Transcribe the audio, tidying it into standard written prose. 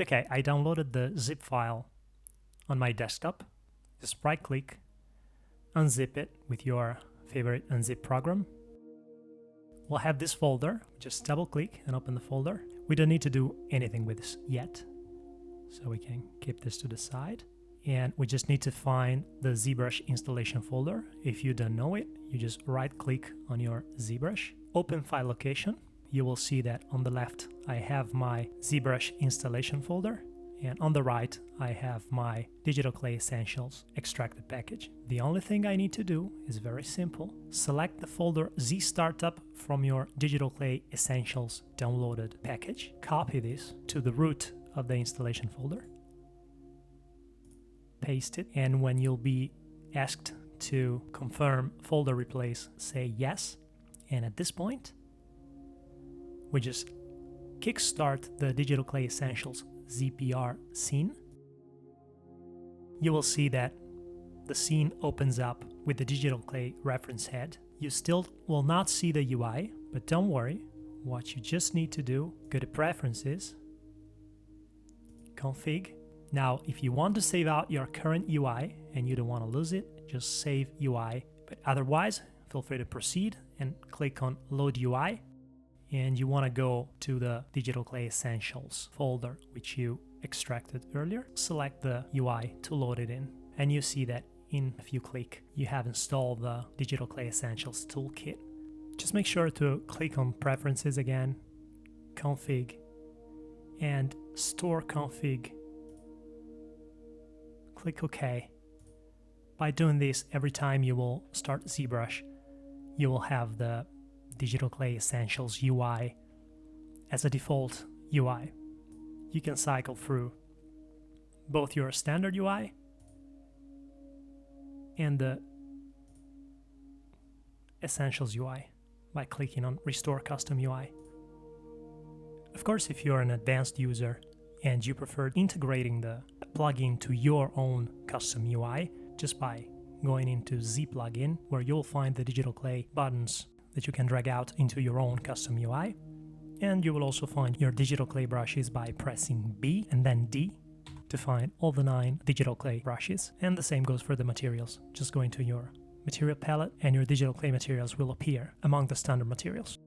Okay, I downloaded the zip file on my desktop. Just right click, unzip it with your favorite unzip program. We'll have this folder. Just double click and open the folder. We don't need to do anything with this yet, so we can keep this to the side. And we just need to find the Zbrush installation folder. If you don't know it, you just right click on your Zbrush, open file location. You will see that on the left I have my Zbrush installation folder, and on the right I have my Digital Clay Essentials extracted package. The only thing I need to do is very simple. Select the folder Z Startup from your Digital Clay Essentials downloaded package. Copy this to the root of the installation folder. Paste it, and when you'll be asked to confirm folder replace, say yes. And at this point, we just kickstart the Digital Clay Essentials ZPR scene. You will see that the scene opens up with the Digital Clay reference head. You still will not see the UI, but don't worry. What you just need to do, go to Preferences, Config. Now, if you want to save out your current UI and you don't want to lose it, just save UI. But otherwise, feel free to proceed and click on Load UI. And you want to go to the Digital Clay Essentials folder, which you extracted earlier. Select the UI to load it in. And you see that in a few clicks, you have installed the Digital Clay Essentials toolkit. Just make sure to click on Preferences again, Config, and Store Config. Click OK. By doing this, every time you will start ZBrush, you will have the Digital Clay Essentials UI as a default UI. You can cycle through both your standard UI and the Essentials UI by clicking on Restore Custom UI. Of course, if you're an advanced user and you prefer integrating the plugin to your own custom UI, just by going into Z plugin, where you'll find the Digital Clay buttons that you can drag out into your own custom UI. And you will also find your Digital Clay brushes by pressing B and then D to find all the 9 Digital Clay brushes. And the same goes for the materials. Just go into your material palette and your Digital Clay materials will appear among the standard materials.